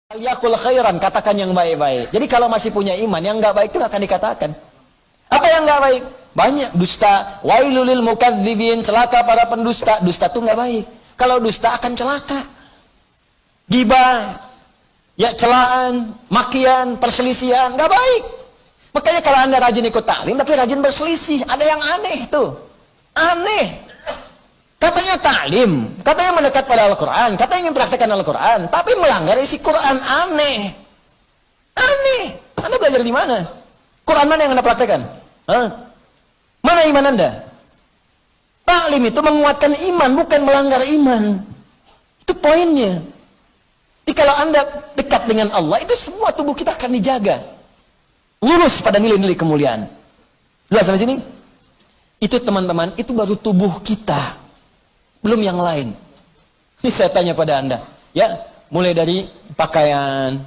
Yakul khairan, katakan yang baik-baik. Jadi kalau masih punya iman, yang nggak baik itu akan dikatakan. Apa yang nggak baik? Banyak. Dusta, wailulil mukadzibin, celaka para pendusta. Dusta itu nggak baik. Kalau dusta akan celaka. Gibah, ya celaan, makian, perselisihan, nggak baik. Makanya kalau Anda rajin ikut taklim tapi rajin berselisih, ada yang aneh tuh. Aneh. Katanya taklim, katanya mendekat pada Al-Quran, katanya ingin praktekkan Al-Quran, tapi melanggar isi Quran. Aneh. Aneh. Anda belajar di mana? Quran mana yang Anda praktekkan? Hah? Mana iman Anda? Taklim itu menguatkan iman, bukan melanggar iman. Itu poinnya. Jadi kalau Anda dekat dengan Allah, itu semua tubuh kita akan dijaga. Lurus pada nilai-nilai kemuliaan. Jelas sampai sini? Itu teman-teman, itu baru tubuh kita. Belum yang lain. Ini saya tanya pada Anda, ya, mulai dari pakaian,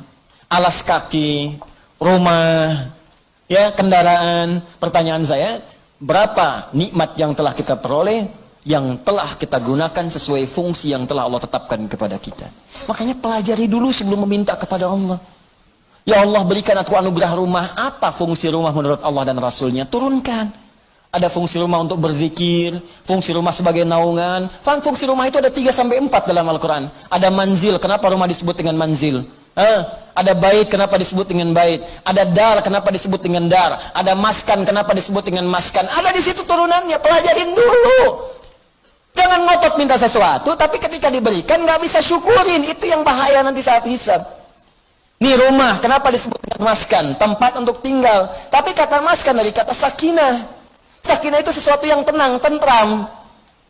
alas kaki, rumah, ya, kendaraan. Pertanyaan saya, berapa nikmat yang telah kita peroleh, yang telah kita gunakan sesuai fungsi yang telah Allah tetapkan kepada kita. Makanya pelajari dulu sebelum meminta kepada Allah. Ya Allah, berikan aku anugerah rumah. Apa fungsi rumah menurut Allah dan Rasulnya? Turunkan. Ada fungsi rumah untuk berzikir, fungsi rumah sebagai naungan. Fungsi rumah itu ada 3-4 dalam Al-Quran. Ada manzil, kenapa rumah disebut dengan manzil? Ada bait, kenapa disebut dengan bait? Ada dar, kenapa disebut dengan dar? Ada maskan, kenapa disebut dengan maskan? Ada di situ turunannya, pelajarin dulu. Jangan ngotot minta sesuatu, tapi ketika diberikan nggak bisa syukurin. Itu yang bahaya nanti saat hisab. Nih rumah, kenapa disebut dengan maskan? Tempat untuk tinggal. Tapi kata maskan dari kata sakinah. Sakinah itu sesuatu yang tenang, tentram.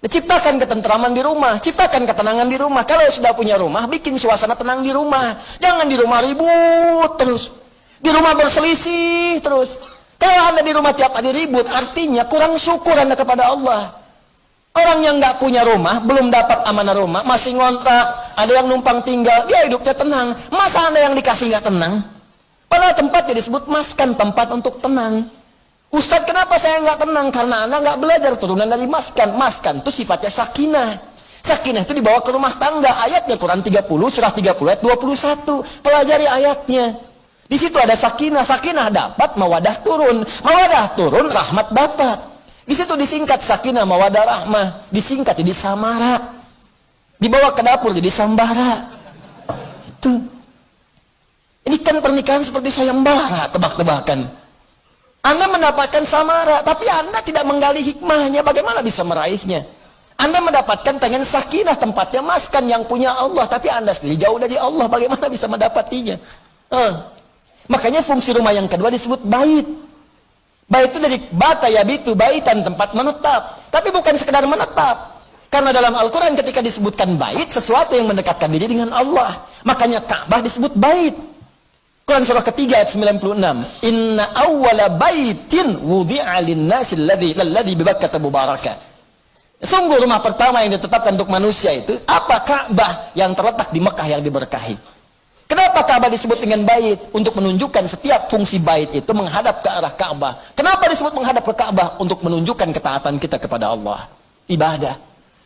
Ciptakan ketentraman di rumah, ciptakan ketenangan di rumah. Kalau sudah punya rumah, bikin suasana tenang di rumah. Jangan di rumah ribut terus. Di rumah berselisih terus. Kalau Anda di rumah tiap hari ribut, artinya kurang syukur Anda kepada Allah. Orang yang nggak punya rumah, belum dapat amanah rumah, masih ngontrak, ada yang numpang tinggal, dia hidupnya tenang. Masa Anda yang dikasih nggak tenang? Padahal tempatnya disebut maskan, tempat untuk tenang. Ustadz, kenapa saya nggak tenang? Karena Anda nggak belajar turunan dari maskan. Maskan itu sifatnya sakinah. Sakinah itu dibawa ke rumah tangga. Ayatnya Quran 30, surah 30 ayat 21. Pelajari ayatnya. Di situ ada sakinah. Sakinah dapat, mawadah turun. Mawadah turun, rahmat dapat. Di situ disingkat sakinah, mawadah, rahmah. Disingkat jadi samara. Dibawa ke dapur jadi sambara. Itu. Ini kan pernikahan seperti sayembara, tebak-tebakan. Anda mendapatkan samara, tapi Anda tidak menggali hikmahnya, bagaimana bisa meraihnya? Anda mendapatkan pengen sakinah, tempatnya maskan yang punya Allah, tapi Anda sendiri jauh dari Allah, bagaimana bisa mendapatinya? Makanya fungsi rumah yang kedua disebut bait. Bait itu dari bata yabitu, baitan, tempat menetap. Tapi bukan sekedar menetap. Karena dalam Al-Quran ketika disebutkan bait, sesuatu yang mendekatkan diri dengan Allah. Makanya Ka'bah disebut bait. Quran surah ketiga ayat 96. Inna awwala baitin wudi'a lin-nasi alladzi bi Bakkah mubarakah. Sungguh rumah pertama yang ditetapkan untuk manusia itu apa? Ka'bah yang terletak di Mekah yang diberkahi. Kenapa Ka'bah disebut dengan bait? Untuk menunjukkan setiap fungsi bait itu menghadap ke arah Ka'bah. Kenapa disebut menghadap ke Ka'bah? Untuk menunjukkan ketaatan kita kepada Allah. Ibadah.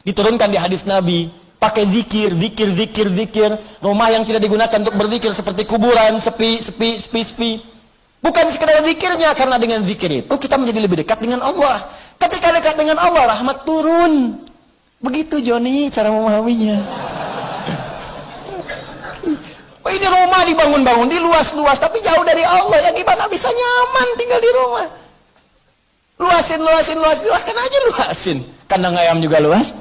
Diturunkan di hadis Nabi. Pakai zikir. Rumah yang tidak digunakan untuk berzikir seperti kuburan, sepi. Bukan sekedar zikirnya, karena dengan zikir itu kita menjadi lebih dekat dengan Allah. Ketika dekat dengan Allah, rahmat turun. Begitu Joni cara memahaminya. Oh, ini rumah dibangun-bangun, di luas-luas, tapi jauh dari Allah. Ya gimana bisa nyaman tinggal di rumah? Luasin, silahkan aja luasin. Kandang ayam juga luas.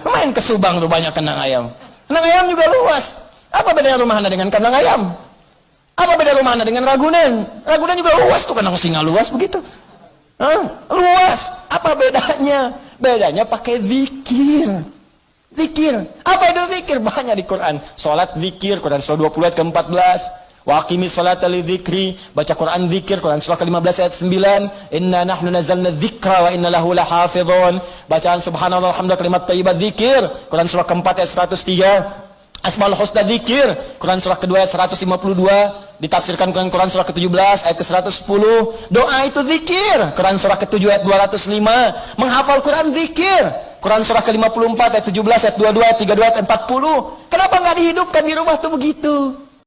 Main ke Subang tuh banyak kandang ayam. Kandang ayam juga luas. Apa bedanya rumah Anda dengan kandang ayam? Apa beda rumah Anda dengan Ragunan? Ragunan juga luas tuh, kandang singa luas begitu. Luas. Apa bedanya? Bedanya pakai zikir. Zikir. Apa itu zikir? Banyak di Quran. Salat zikir, Quran surah 20 ayat ke-14. Wa aqimis sholata lidzikri, baca Quran zikir, Quran surah ke-15 ayat 9. Inna nahnu nazzalna dzikra wa inna lahu lahafizun. Bacaan subhanallah alhamdulillah kalimat thayyibat zikir, Quran surah ke-4 ayat 103. Asmaul husna zikir, Quran surah ke-2 ayat 152. Ditafsirkan dengan Quran surah ke-17 ayat ke-110. Doa itu zikir, Quran surah ke-7 ayat 205. Menghafal Quran zikir, Quran surah ke-54 ayat 17 ayat 22 ayat 32 ayat 40. Kenapa nggak dihidupkan di rumah tuh begitu?